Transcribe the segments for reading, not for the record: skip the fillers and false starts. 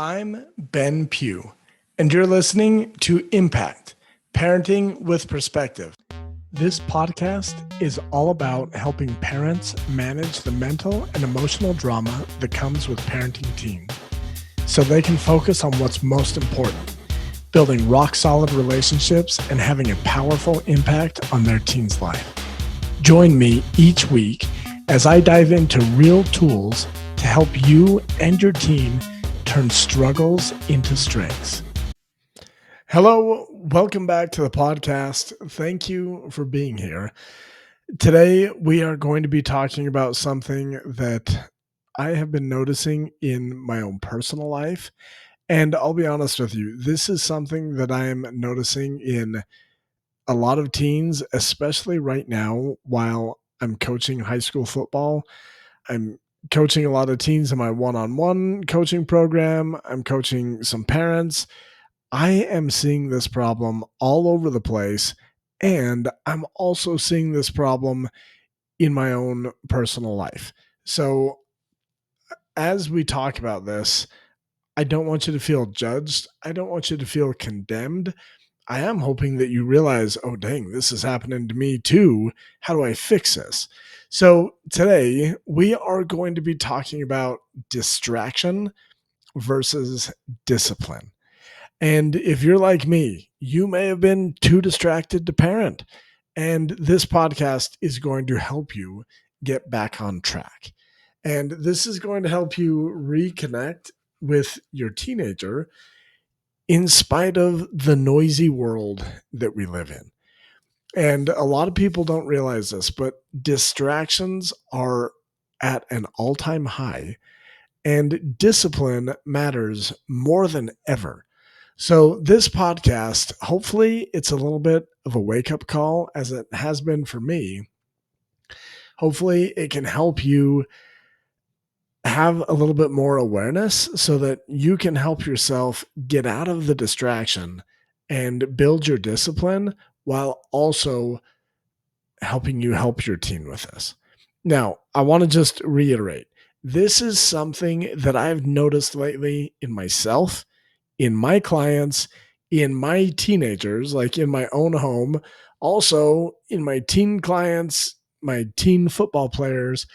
I'm Ben Pugh, and you're listening to Impact Parenting with Perspective. This podcast is all about helping parents manage the mental and emotional drama that comes with parenting teens so they can focus on what's most important, building rock-solid relationships and having a powerful impact on their teen's life. Join me each week as I dive into real tools to help you and your teen turn struggles into strengths. Hello, welcome back to the podcast. Thank you for being here. Today, we are going to be talking about something that I have been noticing in my own personal life. And I'll be honest with you, this is something that I am noticing in a lot of teens, especially right now while I'm coaching high school football. I'm coaching a lot of teens in my one-on-one coaching program. I'm coaching some parents. I am seeing this problem all over the place, and I'm also seeing this problem in my own personal life. So as we talk about this, I don't want you to feel judged. I don't want you to feel condemned. I am hoping that you realize, oh, dang, this is happening to me too. How do I fix this? So today we are going to be talking about distraction versus discipline. And if you're like me, you may have been too distracted to parent. And this podcast is going to help you get back on track. And this is going to help you reconnect with your teenager in spite of the noisy world that we live in. And a lot of people don't realize this, but distractions are at an all-time high, and discipline matters more than ever. So this podcast, hopefully it's a little bit of a wake-up call, as it has been for me. Hopefully it can help you have a little bit more awareness so that you can help yourself get out of the distraction and build your discipline while also helping you help your teen with this. Now, I want to just reiterate, this is something that I've noticed lately in myself, in my clients, in my teenagers, like in my own home, also in my teen clients, my teen football players.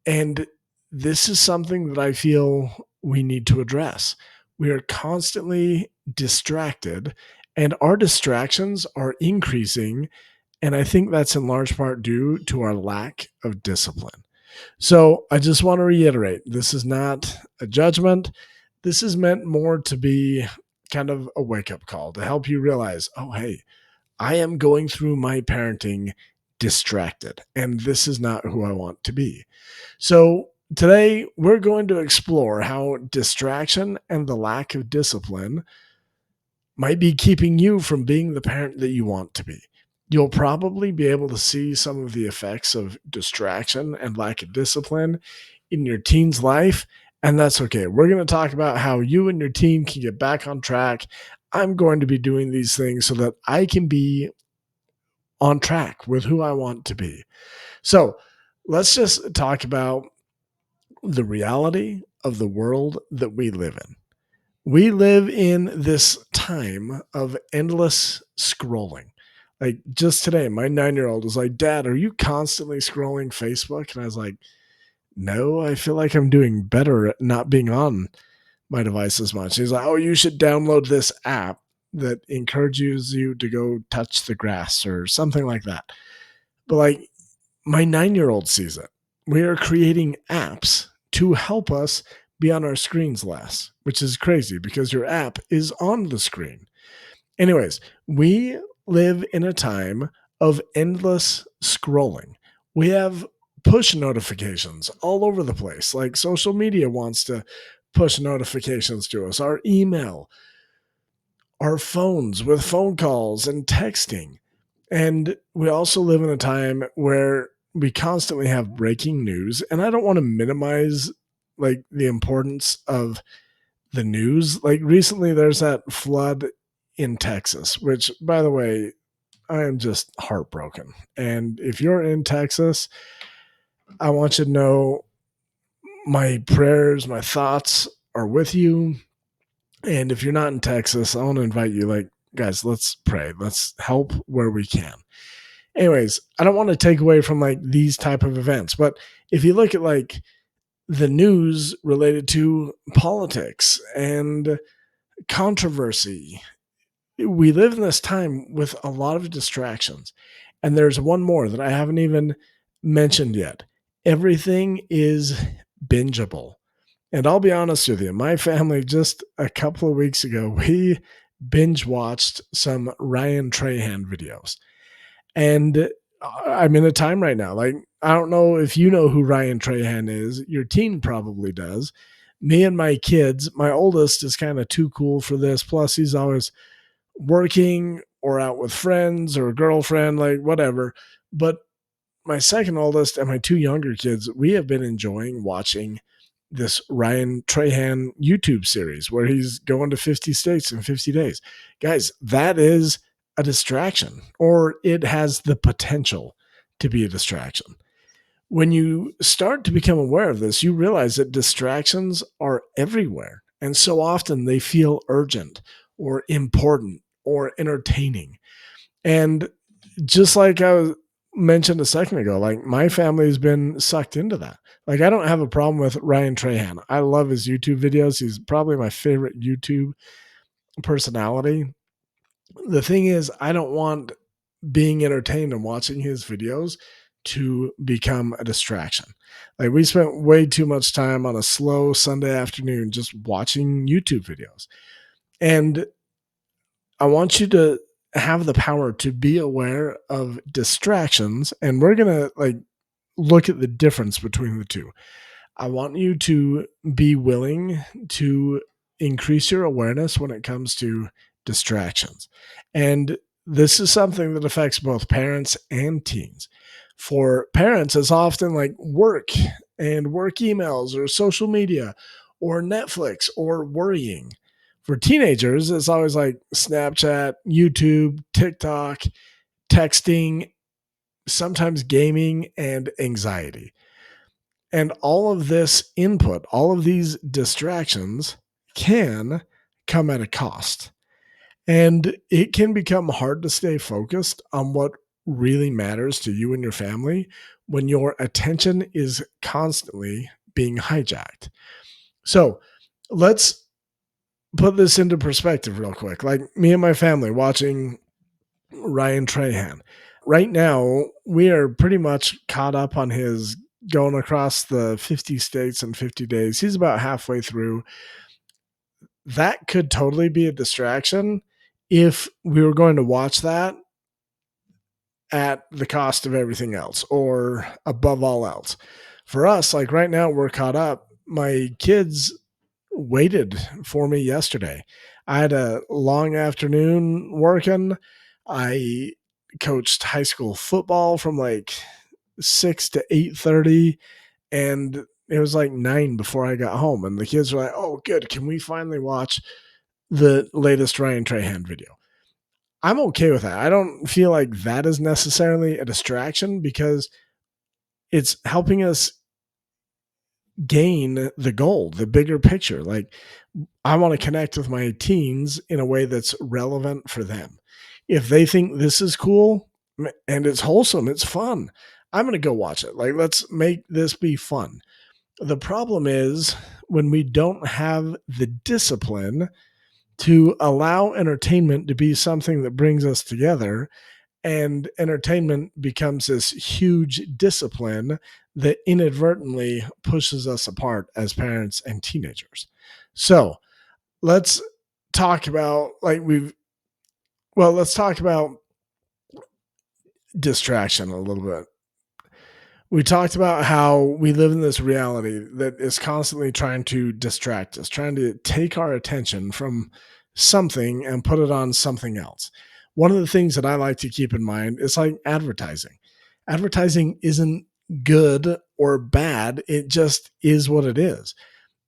And this is something that I feel we need to address. We are constantly distracted, and our distractions are increasing. And I think that's in large part due to our lack of discipline. So I just want to reiterate, this is not a judgment. This is meant more to be kind of a wake-up call to help you realize, oh, hey, I am going through my parenting distracted, and this is not who I want to be. So today we're going to explore how distraction and the lack of discipline might be keeping you from being the parent that you want to be. You'll probably be able to see some of the effects of distraction and lack of discipline in your teen's life, and that's okay. We're going to talk about how you and your teen can get back on track. I'm going to be doing these things so that I can be on track with who I want to be. So let's just talk about the reality of the world that we live in. We live in this time of endless scrolling. Like just today, my 9-year-old was like, Dad, are you constantly scrolling Facebook? And I was like, no, I feel like I'm doing better at not being on my device as much. He's like, oh, you should download this app that encourages you to go touch the grass or something like that. But like my 9-year-old sees it. We are creating apps to help us be on our screens less, which is crazy because your app is on the screen. Anyways, we live in a time of endless scrolling. We have push notifications all over the place. Like social media wants to push notifications to us, our email, our phones with phone calls and texting. And we also live in a time where we constantly have breaking news. And I don't want to minimize like the importance of the news. Like recently there's that flood in Texas, which by the way, I am just heartbroken. And if you're in Texas, I want you to know my prayers, my thoughts are with you. And if you're not in Texas, I want to invite you, like, guys, let's pray. Let's help where we can. Anyways, I don't want to take away from like these type of events, but if you look at like the news related to politics and controversy, we live in this time with a lot of distractions. And there's one more that I haven't even mentioned yet. Everything is bingeable. And I'll be honest with you, my family just a couple of weeks ago, we binge watched some Ryan Trahan videos. And I'm in a time right now. Like, I don't know if you know who Ryan Trahan is. Your teen probably does. Me and my kids, my oldest is kind of too cool for this. Plus, he's always working or out with friends or a girlfriend, like whatever. But my second oldest and my two younger kids, we have been enjoying watching this Ryan Trahan YouTube series where he's going to 50 states in 50 days. Guys, that is a distraction, or it has the potential to be a distraction. When you start to become aware of this, you realize that distractions are everywhere. And so often they feel urgent or important or entertaining. And just like mentioned a second ago, like my family has been sucked into that. Like I don't have a problem with Ryan Trahan. I love his YouTube videos. He's probably my favorite YouTube personality. The thing is, I don't want being entertained and watching his videos to become a distraction. Like we spent way too much time on a slow Sunday afternoon just watching YouTube videos. And I want you to have the power to be aware of distractions, and we're going to like look at the difference between the two. I want you to be willing to increase your awareness when it comes to distractions. And this is something that affects both parents and teens. For parents, it's often like work and work emails or social media or Netflix or worrying. For teenagers, it's always like Snapchat, YouTube, TikTok, texting, sometimes gaming, and anxiety. And all of this input, all of these distractions can come at a cost. And it can become hard to stay focused on what really matters to you and your family when your attention is constantly being hijacked. So let's put this into perspective real quick. Like me and my family watching Ryan Trahan. Right now, we are pretty much caught up on his going across the 50 states in 50 days. He's about halfway through. That could totally be a distraction if we were going to watch that at the cost of everything else or above all else. For us, like right now, we're caught up. My kids waited for me yesterday. I had a long afternoon working. I coached high school football from like 6 to 8:30, and it was like 9 before I got home, and the kids were like, "Oh, good. Can we finally watch the latest Ryan Trahan video?" I'm okay with that. I don't feel like that is necessarily a distraction because it's helping us gain the goal, the bigger picture. Like I want to connect with my teens in a way that's relevant for them. If they think this is cool and it's wholesome, it's fun, I'm going to go watch it. Like, let's make this be fun. The problem is when we don't have the discipline to allow entertainment to be something that brings us together, and entertainment becomes this huge discipline that inadvertently pushes us apart as parents and teenagers. So, let's talk about let's talk about distraction a little bit. We talked about how we live in this reality that is constantly trying to distract us, trying to take our attention from something and put it on something else. One of the things that I like to keep in mind is like advertising. Advertising isn't good or bad, it just is what it is.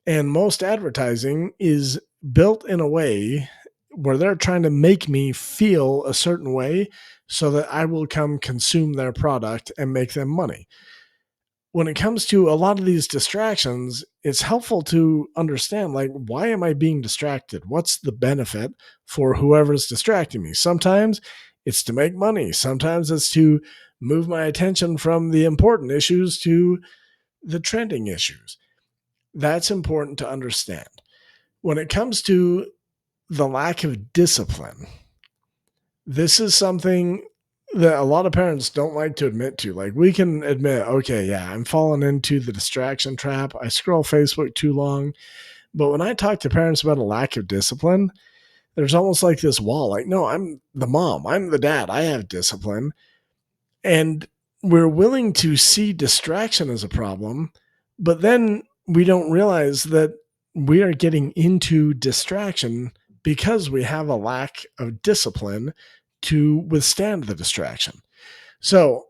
And most advertising is built in a way where they're trying to make me feel a certain way so that I will come consume their product and make them money. when it comes to a lot of these distractions, it's helpful to understand, like, why am I being distracted? What's the benefit for whoever's distracting me? Sometimes it's to make money. Sometimes it's to move my attention from the important issues to the trending issues. That's important to understand. When it comes to the lack of discipline, this is something that a lot of parents don't like to admit to. Like, we can admit, okay, yeah, I'm falling into the distraction trap. I scroll Facebook too long. But when I talk to parents about a lack of discipline, there's almost like this wall. Like, no, I'm the mom, I'm the dad, I have discipline. And we're willing to see distraction as a problem, but then we don't realize that we are getting into distraction because we have a lack of discipline to withstand the distraction. So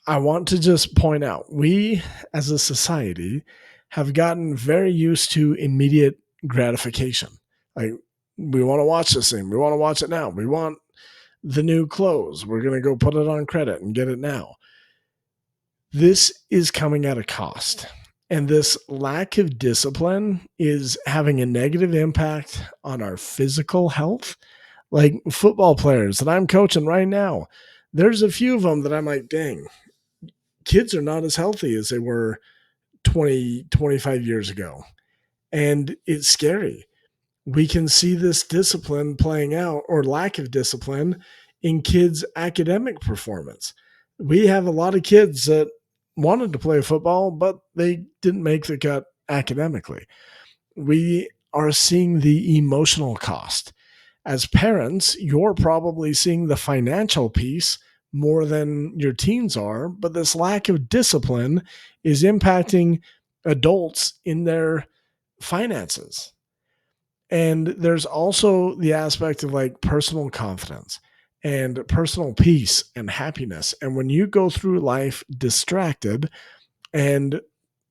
I want to just point out, we as a society have gotten very used to immediate gratification. Like, we want to watch this thing, we want to watch it now. We want the new clothes. We're going to go put it on credit and get it now. This is coming at a cost. And this lack of discipline is having a negative impact on our physical health. Like, football players that I'm coaching right now, there's a few of them that I'm like, dang, kids are not as healthy as they were 20, 25 years ago. And it's scary. We can see this discipline playing out, or lack of discipline, in kids' academic performance. We have a lot of kids that wanted to play football, but they didn't make the cut academically. We are seeing the emotional cost. As parents, you're probably seeing the financial piece more than your teens are, but this lack of discipline is impacting adults in their finances. And there's also the aspect of, like, personal confidence and personal peace and happiness. And when you go through life distracted and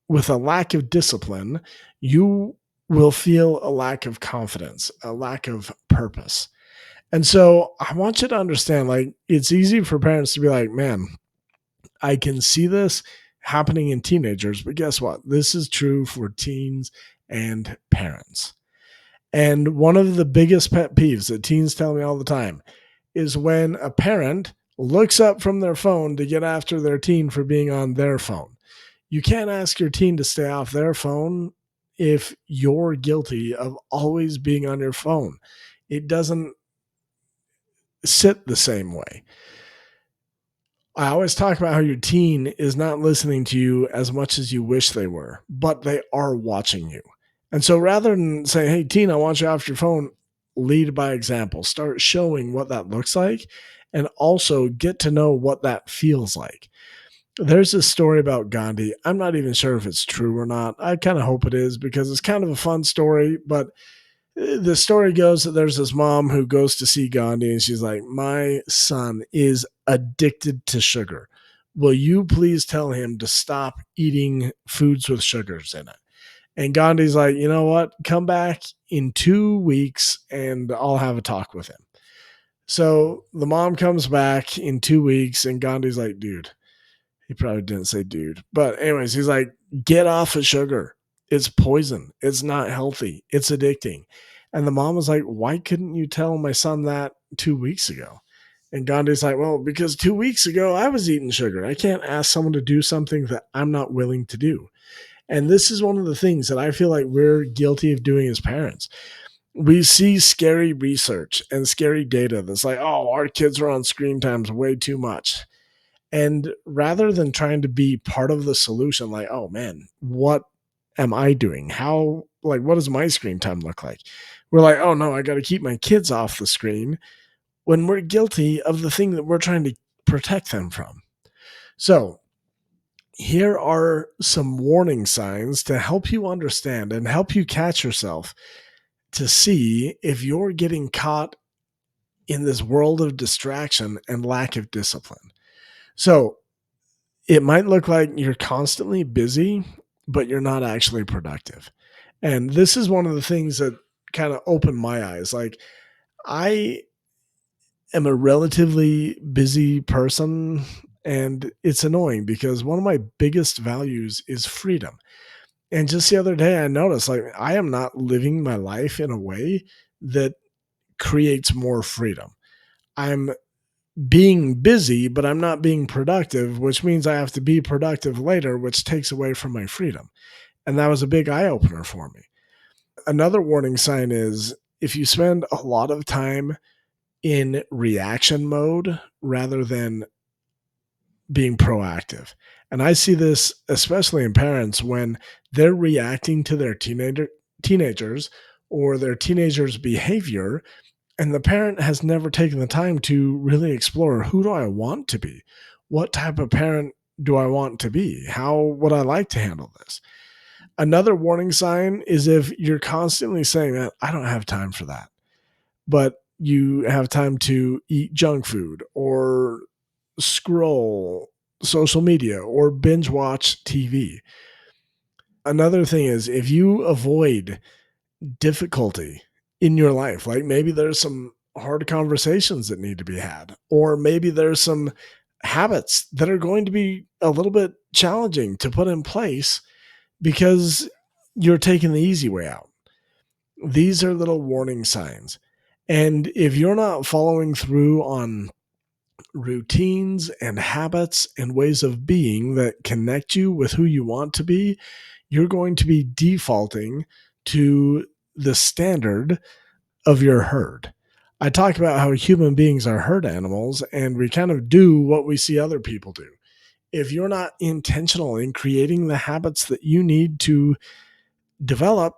with a lack of discipline, you will feel a lack of confidence, a lack of purpose. And so I want you to understand, like, it's easy for parents to be like, man, I can see this happening in teenagers, but guess what? This is true for teens and parents. And one of the biggest pet peeves that teens tell me all the time is when a parent looks up from their phone to get after their teen for being on their phone. You can't ask your teen to stay off their phone if you're guilty of always being on your phone. It doesn't sit the same way. I always talk about how your teen is not listening to you as much as you wish they were, but they are watching you. And so rather than say, hey, teen, I want you off your phone, lead by example. Start showing what that looks like, and also get to know what that feels like. There's this story about Gandhi. I'm not even sure if it's true or not. I kind of hope it is, because it's kind of a fun story. But the story goes that there's this mom who goes to see Gandhi, and she's like, my son is addicted to sugar. Will you please tell him to stop eating foods with sugars in it? And Gandhi's like, you know what? Come back in 2 weeks and I'll have a talk with him. So the mom comes back in 2 weeks, and Gandhi's like, dude, he probably didn't say dude, but anyways, he's like, get off of sugar. It's poison. It's not healthy. It's addicting. And the mom was like, why couldn't you tell my son that 2 weeks ago? And Gandhi's like, well, because 2 weeks ago I was eating sugar. I can't ask someone to do something that I'm not willing to do. And this is one of the things that I feel like we're guilty of doing as parents. We see scary research and scary data that's like, oh, our kids are on screen times way too much. And rather than trying to be part of the solution, like, oh man, what am I doing? What does my screen time look like? We're like, oh no, I got to keep my kids off the screen, when we're guilty of the thing that we're trying to protect them from. So here are some warning signs to help you understand and help you catch yourself to see if you're getting caught in this world of distraction and lack of discipline. So it might look like you're constantly busy, but you're not actually productive. And this is one of the things that kind of opened my eyes. Like, I am a relatively busy person, And it's annoying because one of my biggest values is freedom. And just the other day, I noticed like I am not living my life in a way that creates more freedom. I'm being busy, but I'm not being productive, which means I have to be productive later, which takes away from my freedom. And that was a big eye opener for me. Another warning sign is if you spend a lot of time in reaction mode rather than being proactive. And I see this especially in parents when they're reacting to their teenagers or their teenagers' behavior, and the parent has never taken the time to really explore who do I want to be? What type of parent do I want to be? How would I like to handle this? Another warning sign is if you're constantly saying that I don't have time for that, but you have time to eat junk food or scroll social media or binge watch TV. Another thing is if you avoid difficulty in your life, like maybe there's some hard conversations that need to be had, or maybe there's some habits that are going to be a little bit challenging to put in place because you're taking the easy way out. These are little warning signs. And if you're not following through on routines and habits and ways of being that connect you with who you want to be, you're going to be defaulting to the standard of your herd. I talk about how human beings are herd animals and we kind of do what we see other people do. If you're not intentional in creating the habits that you need to develop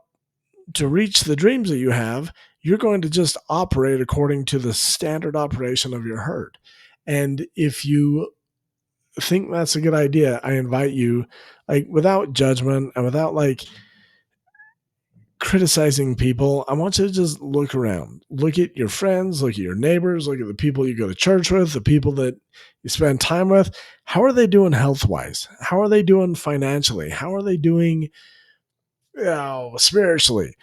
to reach the dreams that you have, you're going to just operate according to the standard operation of your herd. And if you think that's a good idea, I invite you, like without judgment and without like criticizing people, I want you to just look around. Look at your friends, look at your neighbors, look at the people you go to church with, the people that you spend time with. How are they doing health wise? How are they doing financially? How are they doing spiritually?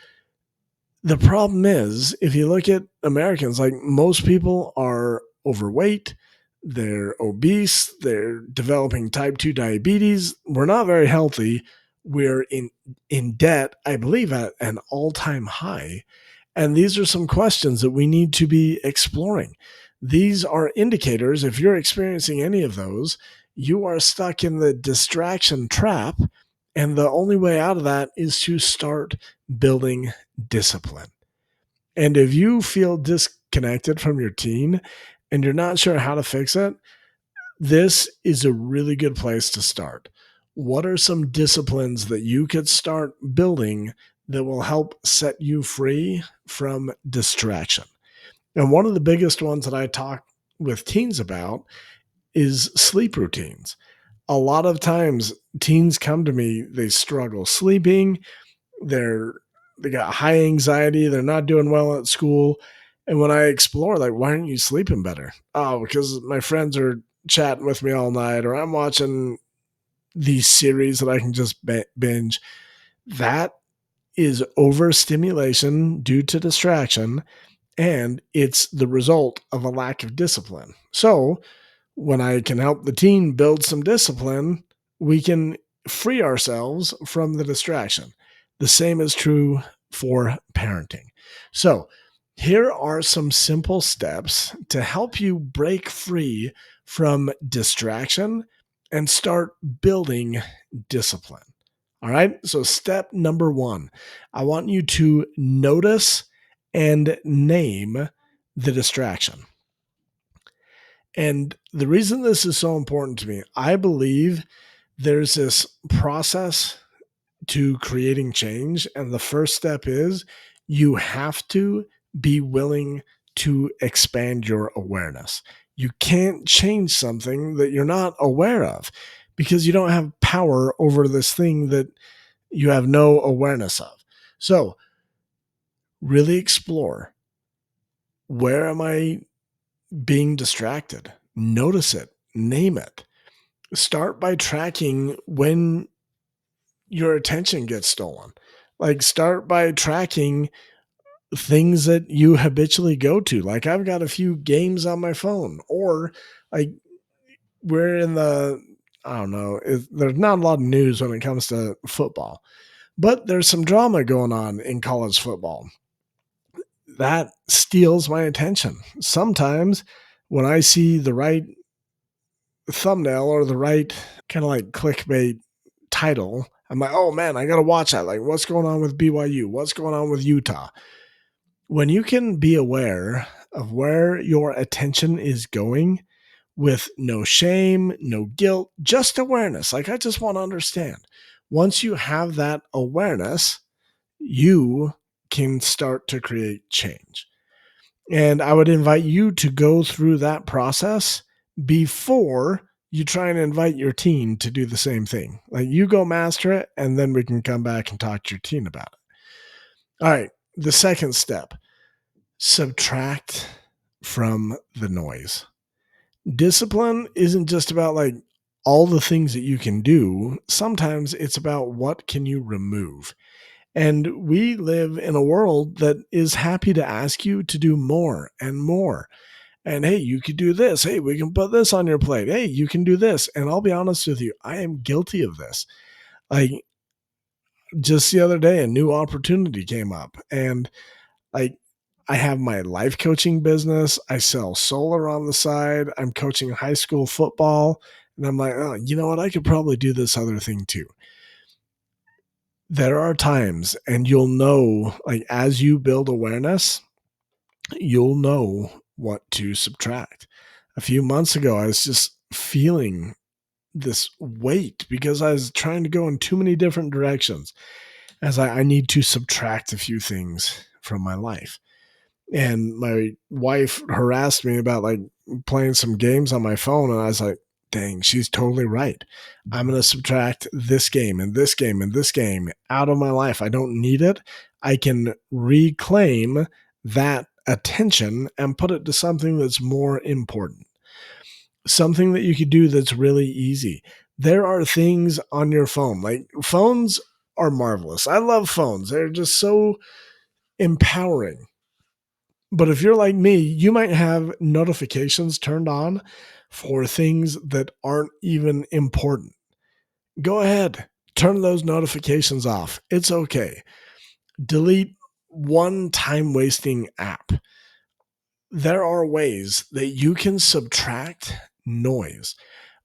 The problem is, if you look at Americans, like most people are overweight, they're obese, they're developing type 2 diabetes. We're not very healthy. We're in debt, I believe, at an all-time high. And these are some questions that we need to be exploring. These are indicators. If you're experiencing any of those, you are stuck in the distraction trap. And the only way out of that is to start building discipline. And if you feel disconnected from your teen and you're not sure how to fix it, this is a really good place to start. What are some disciplines that you could start building that will help set you free from distraction? And one of the biggest ones that I talk with teens about is sleep routines. A lot of times teens come to me, they struggle sleeping, they got high anxiety, they're not doing well at school. And when I explore, like, why aren't you sleeping better? Oh, because my friends are chatting with me all night, or I'm watching these series that I can just binge. That is overstimulation due to distraction, and it's the result of a lack of discipline. So when I can help the teen build some discipline, we can free ourselves from the distraction. The same is true for parenting. So, here are some simple steps to help you break free from distraction and start building discipline. All right. So, step number one, I want you to notice and name the distraction. And the reason this is so important to me, I believe there's this process to creating change. And the first step is you have to be willing to expand your awareness. You can't change something that you're not aware of because you don't have power over this thing that you have no awareness of. So, really explore, where am I being distracted? Notice it, name it. Start by tracking when your attention gets stolen. Like, start by tracking things that you habitually go to. Like, I've got a few games on my phone, or like we're in the, I don't know, there's not a lot of news when it comes to football, but there's some drama going on in college football that steals my attention. Sometimes when I see the right thumbnail or the right kind of like clickbait title, I'm like, oh man, I got to watch that. Like, what's going on with BYU? What's going on with Utah? When you can be aware of where your attention is going with no shame, no guilt, just awareness. Like, I just want to understand. Once you have that awareness, you can start to create change. And I would invite you to go through that process before you try and invite your teen to do the same thing. Like, you go master it, and then we can come back and talk to your teen about it. All right. The second step, subtract from the noise. Discipline isn't just about like all the things that you can do. Sometimes it's about what can you remove. And we live in a world that is happy to ask you to do more and more. And hey, you could do this. Hey, we can put this on your plate. Hey, you can do this. And I'll be honest with you, I am guilty of this. Like, just the other day, a new opportunity came up, and like, I have my life coaching business. I sell solar on the side. I'm coaching high school football. And I'm like, oh, you know what? I could probably do this other thing too. There are times, and you'll know, like, as you build awareness, you'll know what to subtract. A few months ago, I was just feeling this weight because I was trying to go in too many different directions, as I need to subtract a few things from my life. And my wife harassed me about like playing some games on my phone. And I was like, dang, she's totally right. I'm going to subtract this game and this game and this game out of my life. I don't need it. I can reclaim that attention and put it to something that's more important. Something that you could do that's really easy. There are things on your phone. Like, phones are marvelous. I love phones. They're just so empowering. But if you're like me, you might have notifications turned on for things that aren't even important. Go ahead, turn those notifications off. It's okay. Delete one time wasting app. There are ways that you can subtract noise.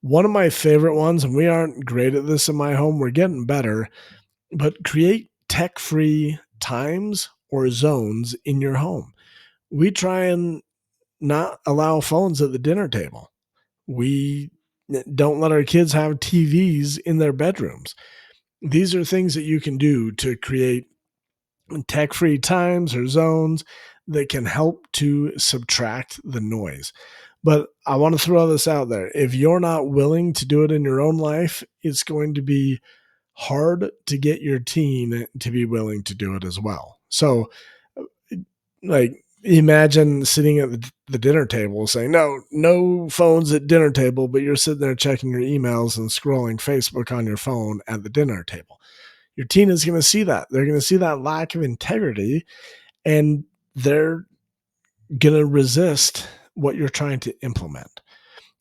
One of my favorite ones, and we aren't great at this in my home, we're getting better, but create tech-free times or zones in your home. We try and not allow phones at the dinner table. We don't let our kids have TVs in their bedrooms. These are things that you can do to create tech-free times or zones that can help to subtract the noise. But I want to throw this out there. If you're not willing to do it in your own life, it's going to be hard to get your teen to be willing to do it as well. So, like, imagine sitting at the dinner table saying, no phones at dinner table, but you're sitting there checking your emails and scrolling Facebook on your phone at the dinner table. Your teen is going to see that. They're going to see that lack of integrity, and they're going to resist what you're trying to implement.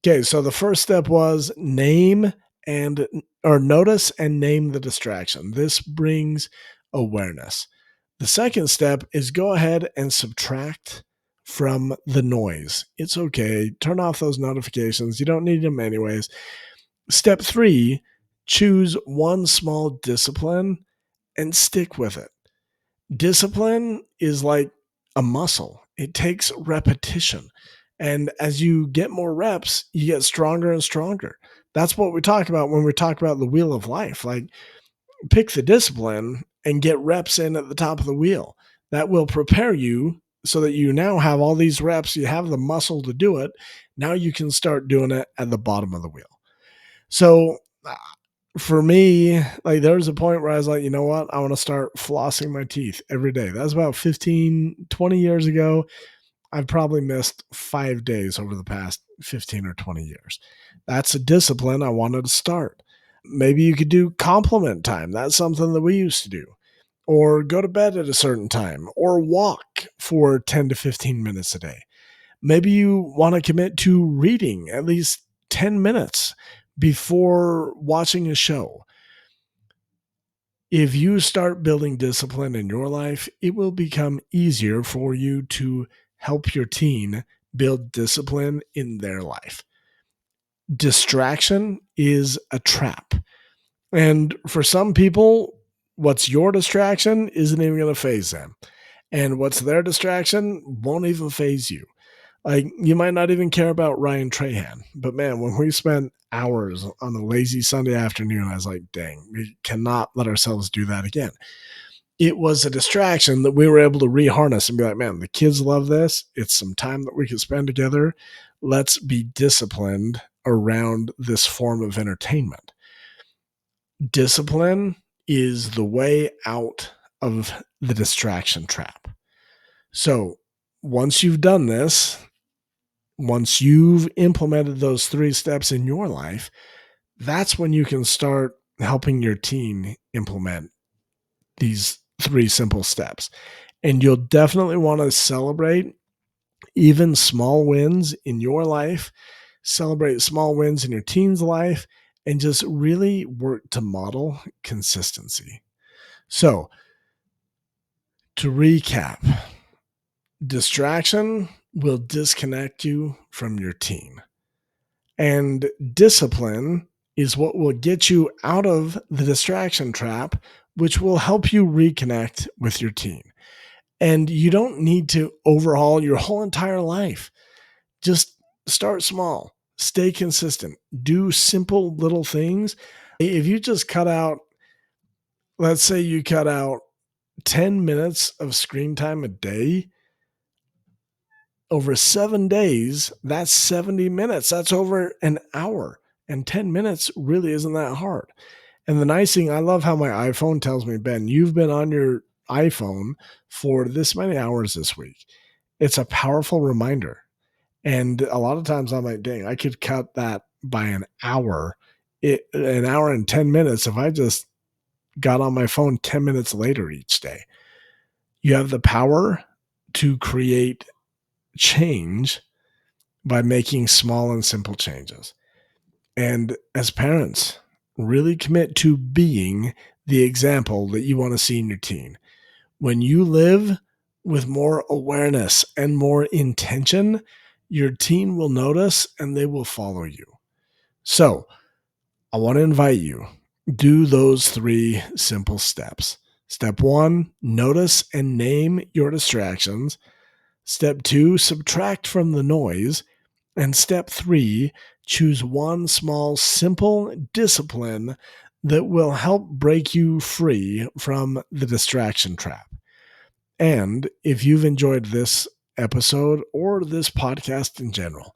Okay, so the first step was notice and name the distraction. This brings awareness. The second step is go ahead and subtract from the noise. It's okay. Turn off those notifications. You don't need them anyways. Step 3, choose one small discipline and stick with it. Discipline is like a muscle. It takes repetition. And as you get more reps, you get stronger and stronger. That's what we talk about when we talk about the wheel of life. Like, pick the discipline and get reps in at the top of the wheel. That will prepare you so that you now have all these reps. You have the muscle to do it. Now you can start doing it at the bottom of the wheel. So for me, like, there was a point where I was like, you know what? I want to start flossing my teeth every day. That was about 15, 20 years ago. I've probably missed 5 days over the past 15 or 20 years. That's a discipline I wanted to start. Maybe you could do compliment time. That's something that we used to do. Or go to bed at a certain time, or walk for 10 to 15 minutes a day. Maybe you want to commit to reading at least 10 minutes before watching a show. If you start building discipline in your life, it will become easier for you to help your teen build discipline in their life. Distraction is a trap. And for some people, what's your distraction isn't even going to phase them. And what's their distraction won't even phase you. Like, you might not even care about Ryan Trahan, but man, when we spent hours on a lazy Sunday afternoon, I was like, dang, we cannot let ourselves do that again. It was a distraction that we were able to reharness and be like, man, the kids love this. It's some time that we can spend together. Let's be disciplined around this form of entertainment. Discipline is the way out of the distraction trap. So once you've done this, once you've implemented those 3 steps in your life, that's when you can start helping your teen implement these 3 simple steps. And you'll definitely want to celebrate even small wins in your life, celebrate small wins in your teen's life, and just really work to model consistency. So, to recap, distraction will disconnect you from your teen. And discipline is what will get you out of the distraction trap, which will help you reconnect with your teen. And you don't need to overhaul your whole entire life. Just start small, stay consistent, do simple little things. If you just let's say you cut out 10 minutes of screen time a day, over 7 days, that's 70 minutes. That's over an hour. And 10 minutes really isn't that hard. And the nice thing, I love how my iPhone tells me, Ben, you've been on your iPhone for this many hours this week. It's a powerful reminder. And a lot of times I'm like, dang, I could cut that by an hour and 10 minutes if I just got on my phone 10 minutes later each day. You have the power to create change by making small and simple changes. And as parents, really commit to being the example that you want to see in your teen. When you live with more awareness and more intention, your teen will notice and they will follow you. So I want to invite you, do those 3 simple steps. Step 1, notice and name your distractions. Step 2, subtract from the noise. And step 3, choose one small, simple discipline that will help break you free from the distraction trap. And if you've enjoyed this episode or this podcast in general,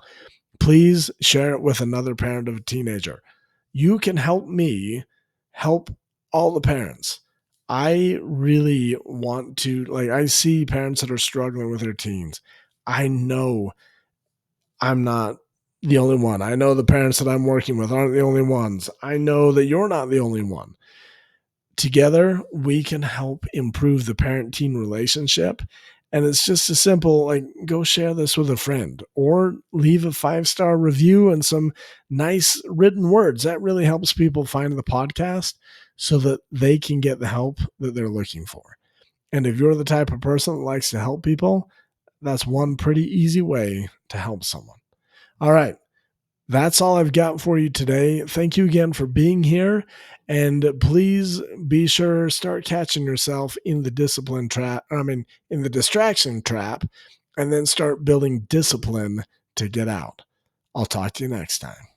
please share it with another parent of a teenager. You can help me help all the parents. I really want to, I see parents that are struggling with their teens. I know I'm not the only one. I know the parents that I'm working with aren't the only ones. I know that you're not the only one. Together, we can help improve the parent-teen relationship. And it's just as simple, go share this with a friend or leave a 5-star review and some nice written words. That really helps people find the podcast so that they can get the help that they're looking for. And if you're the type of person that likes to help people, that's one pretty easy way to help someone. All right. That's all I've got for you today. Thank you again for being here. And please be sure start catching yourself in the in the distraction trap, and then start building discipline to get out. I'll talk to you next time.